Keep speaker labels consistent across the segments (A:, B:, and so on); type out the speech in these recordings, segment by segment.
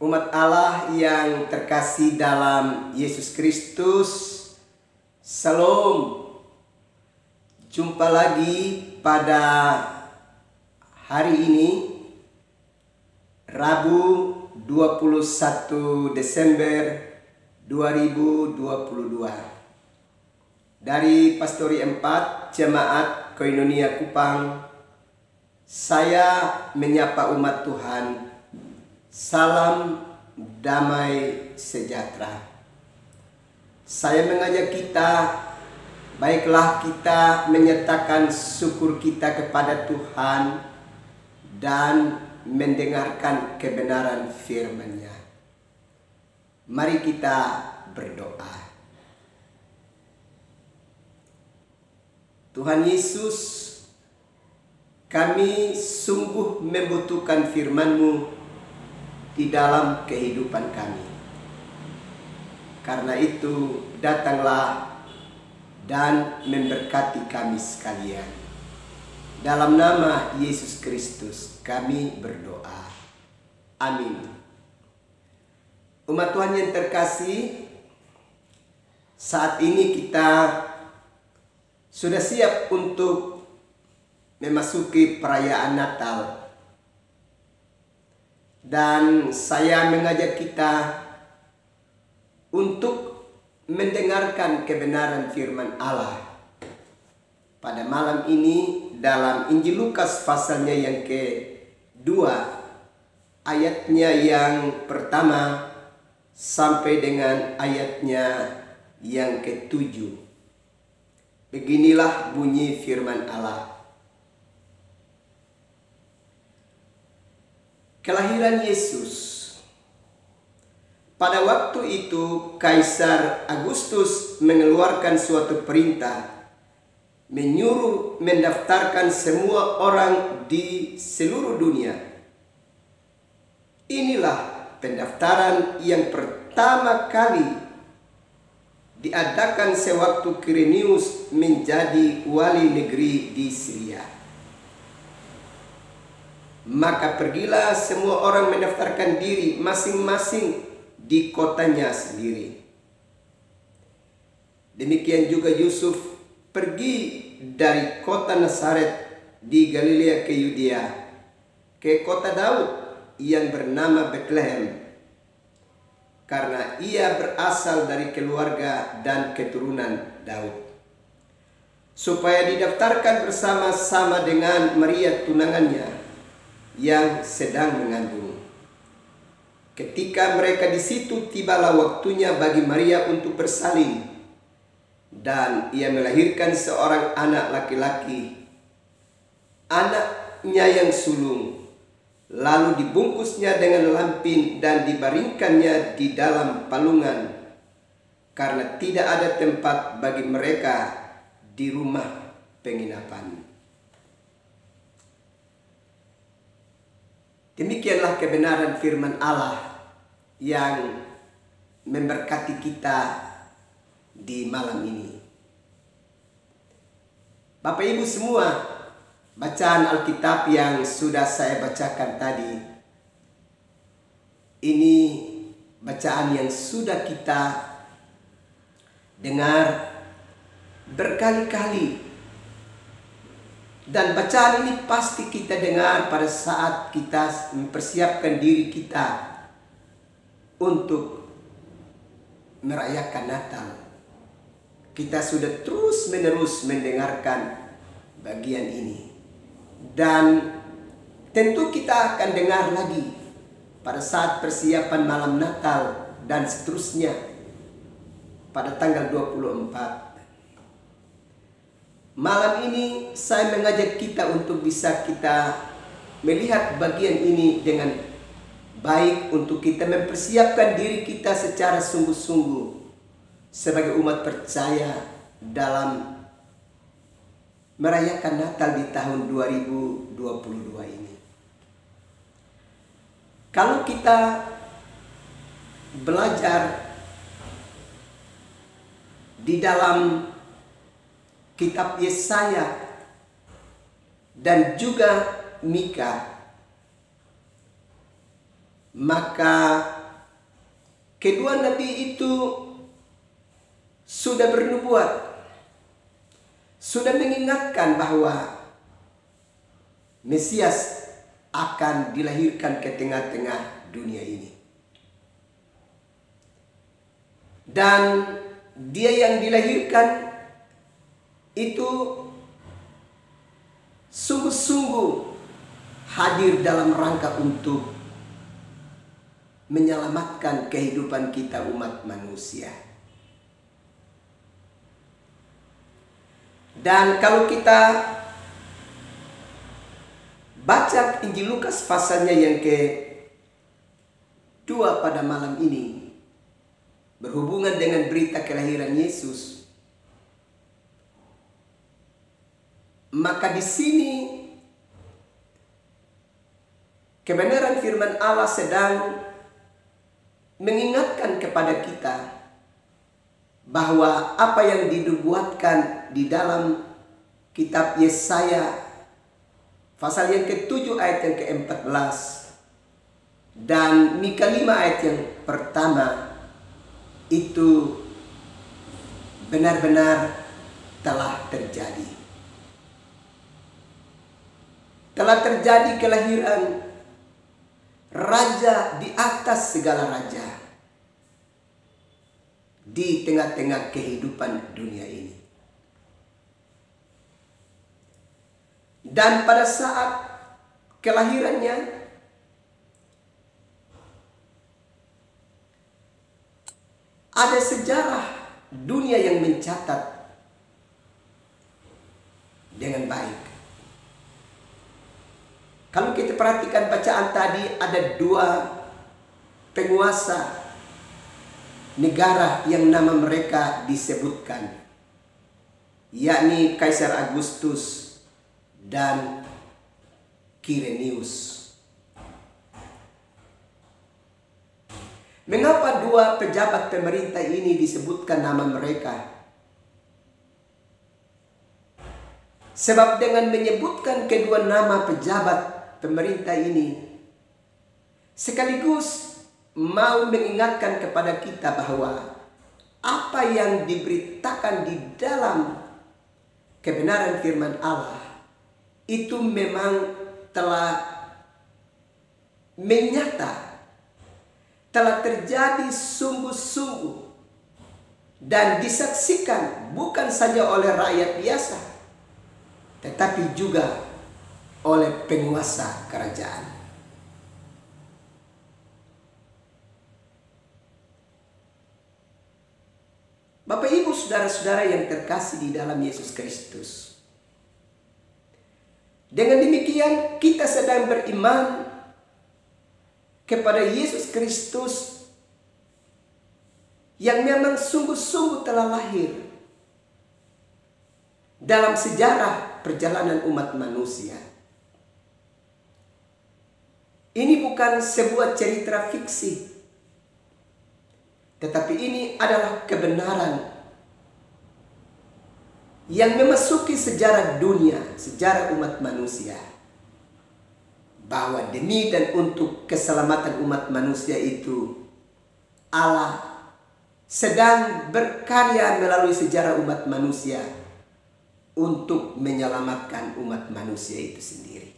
A: Umat Allah yang terkasih dalam Yesus Kristus, Salam. Jumpa lagi pada hari ini, Rabu 21 Desember 2022. Dari Pastori 4 Jemaat Koinonia Kupang, saya menyapa umat Tuhan. Salam damai sejahtera. Saya mengajak kita, baiklah kita menyatakan syukur kita kepada Tuhan dan mendengarkan kebenaran firman-Nya. Mari kita berdoa. Tuhan Yesus, kami sungguh membutuhkan firman-Mu di dalam kehidupan kami. Karena itu, datanglah dan memberkati kami sekalian. Dalam nama Yesus Kristus kami berdoa. Amin. Umat Tuhan yang terkasih, saat ini kita sudah siap untuk memasuki perayaan Natal. Dan saya mengajak kita untuk mendengarkan kebenaran firman Allah. Pada malam ini dalam Injil Lukas pasalnya yang kedua, ayatnya yang pertama sampai dengan ayatnya yang ketujuh. Beginilah bunyi firman Allah. Kelahiran Yesus. Pada waktu itu Kaisar Agustus mengeluarkan suatu perintah, menyuruh mendaftarkan semua orang di seluruh dunia. Inilah pendaftaran yang pertama kali diadakan sewaktu Quirinius menjadi wali negeri di Syria. Maka pergilah semua orang mendaftarkan diri masing-masing di kotanya sendiri. Demikian juga Yusuf pergi dari kota Nazaret di Galilea ke Yudea, ke kota Daud yang bernama Betlehem, karena ia berasal dari keluarga dan keturunan Daud, supaya didaftarkan bersama-sama dengan Maria tunangannya yang sedang mengandung. Ketika mereka di situ, tibalah waktunya bagi Maria untuk bersalin, dan ia melahirkan seorang anak laki-laki, anaknya yang sulung. Lalu dibungkusnya dengan lampin dan dibaringkannya di dalam palungan, karena tidak ada tempat bagi mereka di rumah penginapan. Demikianlah kebenaran firman Allah yang memberkati kita di malam ini. Bapak Ibu semua, bacaan Alkitab yang sudah saya bacakan tadi, ini bacaan yang sudah kita dengar berkali-kali. Dan bacaan ini pasti kita dengar pada saat kita mempersiapkan diri kita untuk merayakan Natal. Kita sudah terus-menerus mendengarkan bagian ini. Dan tentu kita akan dengar lagi pada saat persiapan malam Natal dan seterusnya pada tanggal 24. Malam ini saya mengajak kita untuk bisa kita melihat bagian ini dengan baik, untuk kita mempersiapkan diri kita secara sungguh-sungguh sebagai umat percaya dalam merayakan Natal di tahun 2022 ini. Kalau kita belajar di dalam kitab Yesaya dan juga Mika, maka kedua nabi itu sudah bernubuat, sudah mengingatkan bahwa Mesias akan dilahirkan ke tengah-tengah dunia ini. Dan dia yang dilahirkan itu sungguh-sungguh hadir dalam rangka untuk menyelamatkan kehidupan kita umat manusia. Dan kalau kita baca Injil Lukas pasalnya yang ke-2 pada malam ini, berhubungan dengan berita kelahiran Yesus, maka di sini kebenaran firman Allah sedang mengingatkan kepada kita bahwa apa yang dinubuatkan di dalam kitab Yesaya pasal yang ke-7 ayat yang ke-14 dan Mika 5 ayat yang pertama itu benar-benar telah terjadi. Telah terjadi kelahiran raja di atas segala raja di tengah-tengah kehidupan dunia ini. Dan pada saat kelahirannya, ada sejarah dunia yang mencatat dengan baik. Kalau kita perhatikan bacaan tadi, ada 2 penguasa negara yang nama mereka disebutkan, yakni Kaisar Agustus dan Kirenius. Mengapa 2 pejabat pemerintah ini disebutkan nama mereka? Sebab dengan menyebutkan kedua nama pejabat pemerintah ini, sekaligus mau mengingatkan kepada kita bahwa apa yang diberitakan di dalam kebenaran firman Allah itu memang telah menyata, telah terjadi sungguh-sungguh dan disaksikan bukan saja oleh rakyat biasa, tetapi juga oleh penguasa kerajaan. Bapak Ibu saudara-saudara yang terkasih di dalam Yesus Kristus, dengan demikian kita sedang beriman kepada Yesus Kristus yang memang sungguh-sungguh telah lahir dalam sejarah perjalanan umat manusia. Ini bukan sebuah cerita fiksi, tetapi ini adalah kebenaran yang memasuki sejarah dunia, sejarah umat manusia, bahwa demi dan untuk keselamatan umat manusia itu Allah sedang berkarya melalui sejarah umat manusia untuk menyelamatkan umat manusia itu sendiri.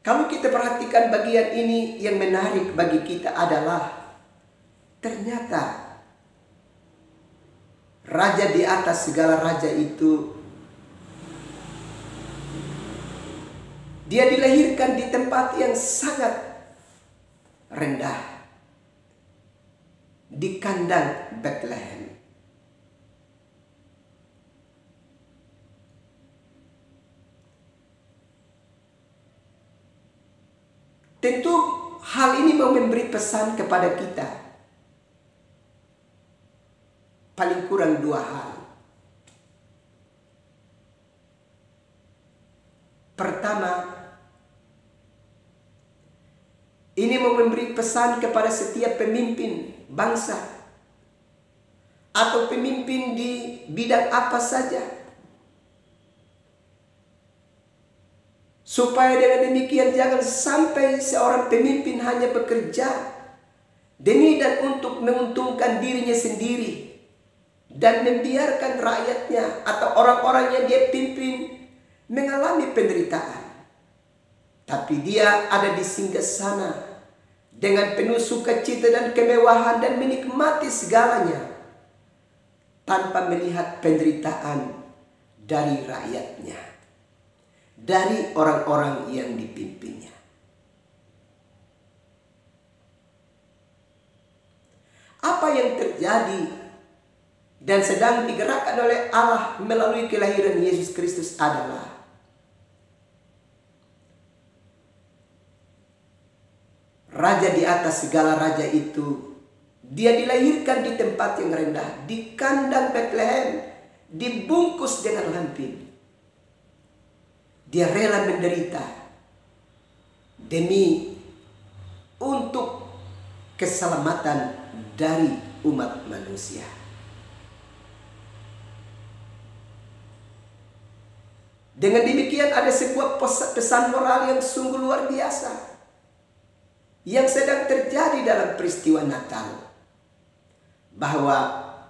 A: Kalau kita perhatikan bagian ini, yang menarik bagi kita adalah ternyata raja di atas segala raja itu, dia dilahirkan di tempat yang sangat rendah, di kandang Bethlehem. Tentu hal ini mau memberi pesan kepada kita. Paling kurang 2 hal. Pertama, ini mau memberi pesan kepada setiap pemimpin bangsa atau pemimpin di bidang apa saja, Supaya dengan demikian jangan sampai seorang pemimpin hanya bekerja demi dan untuk menguntungkan dirinya sendiri dan membiarkan rakyatnya atau orang-orang yang dia pimpin mengalami penderitaan. Tapi dia ada di singgasana dengan penuh sukacita dan kemewahan dan menikmati segalanya tanpa melihat penderitaan dari rakyatnya, dari orang-orang yang dipimpinnya. Apa yang terjadi dan sedang digerakkan oleh Allah melalui kelahiran Yesus Kristus adalah Raja di atas segala raja itu, dia dilahirkan di tempat yang rendah, di kandang Bethlehem, dibungkus dengan lampin. Dia rela menderita demi untuk keselamatan dari umat manusia. Dengan demikian ada sebuah pesan moral yang sungguh luar biasa yang sedang terjadi dalam peristiwa Natal, bahwa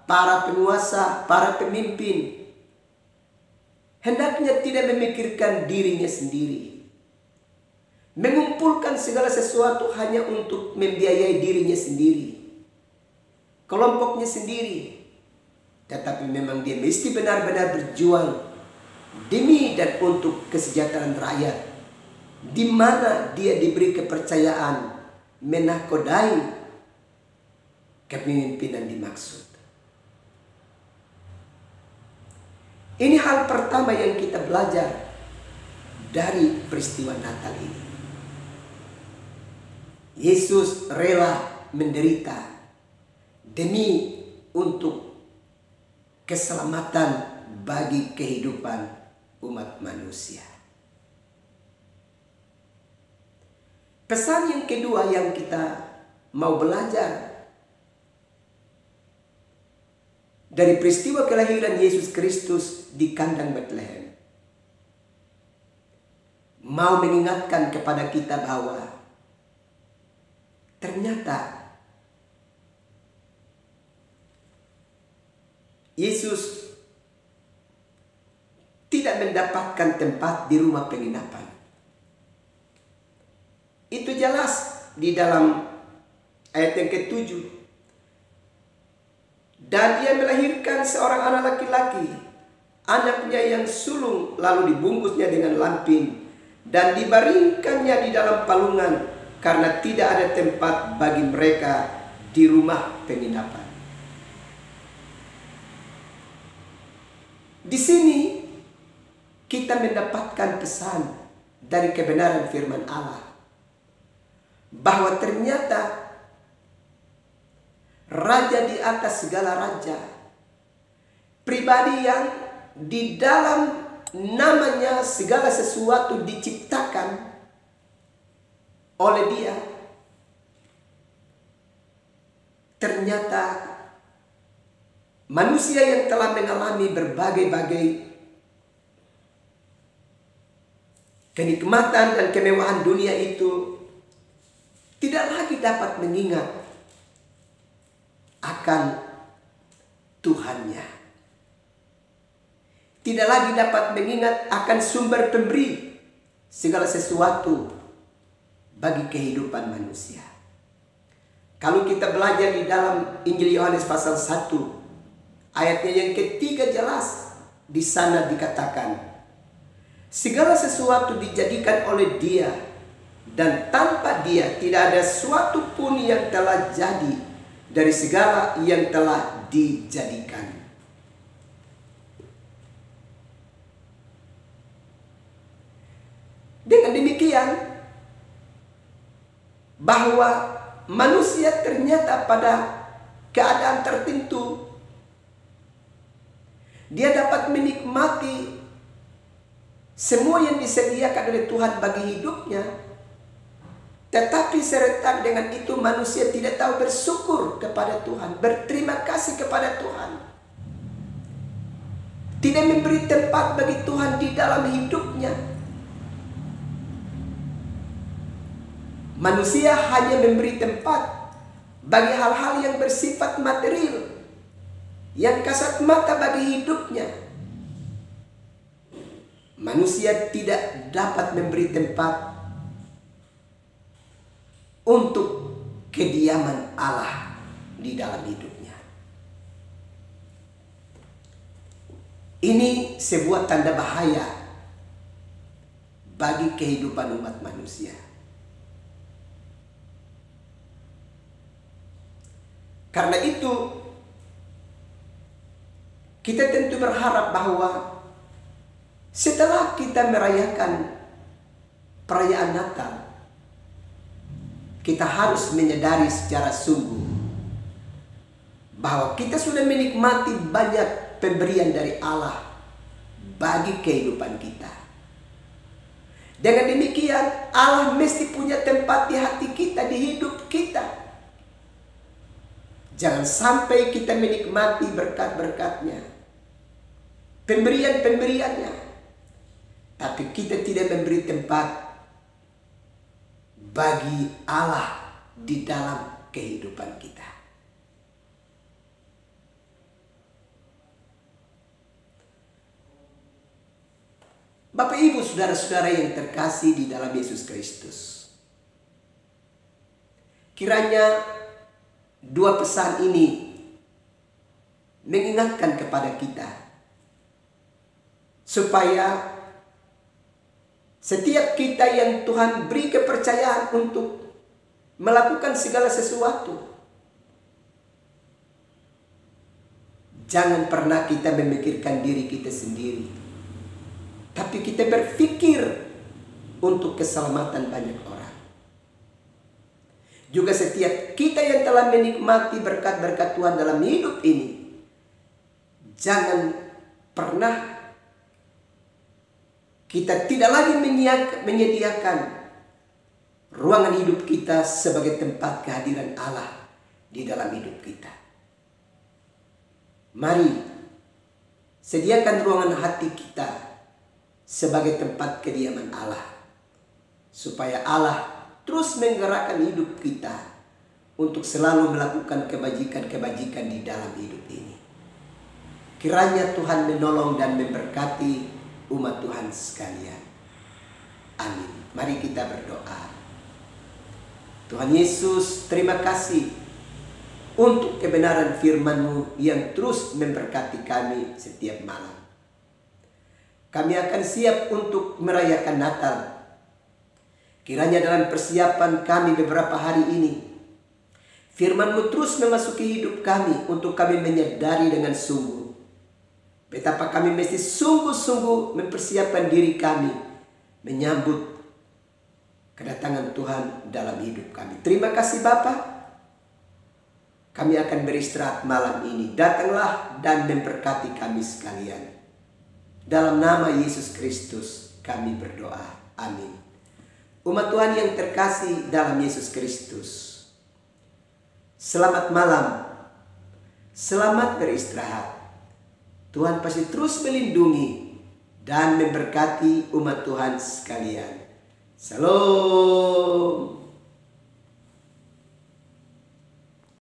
A: para penguasa, para pemimpin hendaknya tidak memikirkan dirinya sendiri, mengumpulkan segala sesuatu hanya untuk membiayai dirinya sendiri, kelompoknya sendiri, tetapi memang dia mesti benar-benar berjuang demi dan untuk kesejahteraan rakyat, di mana dia diberi kepercayaan menakodai kepemimpinan dimaksud. Ini hal pertama yang kita belajar dari peristiwa Natal ini. Yesus rela menderita demi untuk keselamatan bagi kehidupan umat manusia. Pesan yang kedua yang kita mau belajar dari peristiwa kelahiran Yesus Kristus di kandang Bethlehem, mau mengingatkan kepada kita bahwa ternyata Yesus tidak mendapatkan tempat di rumah penginapan. Itu jelas di dalam ayat yang ke-7. Dan ia melahirkan seorang anak laki-laki, anaknya yang sulung, lalu dibungkusnya dengan lampin dan dibaringkannya di dalam palungan, karena tidak ada tempat bagi mereka di rumah penginapan. Di sini kita mendapatkan pesan dari kebenaran firman Allah, bahwa ternyata raja di atas segala raja, pribadi yang di dalam namanya segala sesuatu diciptakan oleh dia, ternyata manusia yang telah mengalami berbagai-bagai kenikmatan dan kemewahan dunia itu tidak lagi dapat mengingat akan Tuhannya. Tidak lagi dapat mengingat akan sumber pemberi segala sesuatu bagi kehidupan manusia. Kalau kita belajar di dalam Injil Yohanes pasal 1, ayatnya yang ketiga jelas, di sana dikatakan, segala sesuatu dijadikan oleh Dia, dan tanpa Dia tidak ada suatu pun yang telah jadi dari segala yang telah dijadikan. Dengan demikian, bahwa manusia ternyata pada keadaan tertentu dia dapat menikmati semua yang disediakan oleh Tuhan bagi hidupnya, tetapi serentak dengan itu manusia tidak tahu bersyukur kepada Tuhan, berterima kasih kepada Tuhan, tidak memberi tempat bagi Tuhan di dalam hidupnya. Manusia hanya memberi tempat bagi hal-hal yang bersifat material, yang kasat mata bagi hidupnya. Manusia tidak dapat memberi tempat untuk kediaman Allah di dalam hidupnya. Ini sebuah tanda bahaya bagi kehidupan umat manusia. Karena itu, kita tentu berharap bahwa setelah kita merayakan perayaan Natal, kita harus menyadari secara sungguh bahwa kita sudah menikmati banyak pemberian dari Allah bagi kehidupan kita. Dengan demikian, Allah mesti punya tempat di hati kita, di hidup kita. Jangan sampai kita menikmati berkat-berkatnya, pemberian-pemberiannya, tapi kita tidak memberi tempat bagi Allah di dalam kehidupan kita. Bapak Ibu saudara-saudara yang terkasih di dalam Yesus Kristus, kiranya dua pesan ini mengingatkan kepada kita supaya setiap kita yang Tuhan beri kepercayaan untuk melakukan segala sesuatu, jangan pernah kita memikirkan diri kita sendiri, tapi kita berpikir untuk keselamatan banyak orang. Juga setiap kita yang telah menikmati berkat-berkat Tuhan dalam hidup ini, jangan pernah kita tidak lagi menyediakan ruangan hidup kita sebagai tempat kehadiran Allah di dalam hidup kita. Mari sediakan ruangan hati kita sebagai tempat kediaman Allah, supaya Allah terus menggerakkan hidup kita untuk selalu melakukan kebajikan-kebajikan di dalam hidup ini. Kiranya Tuhan menolong dan memberkati umat Tuhan sekalian. Amin. Mari kita berdoa. Tuhan Yesus, terima kasih untuk kebenaran firman-Mu yang terus memberkati kami setiap malam. Kami akan siap untuk merayakan Natal. Kiranya dalam persiapan kami beberapa hari ini, firman-Mu terus memasuki hidup kami untuk kami menyadari dengan sungguh betapa kami mesti sungguh-sungguh mempersiapkan diri kami menyambut kedatangan Tuhan dalam hidup kami. Terima kasih Bapa. Kami akan beristirahat malam ini. Datanglah dan memberkati kami sekalian. Dalam nama Yesus Kristus kami berdoa. Amin. Umat Tuhan yang terkasih dalam Yesus Kristus, selamat malam, selamat beristirahat. Tuhan pasti terus melindungi dan memberkati umat Tuhan sekalian. Salam.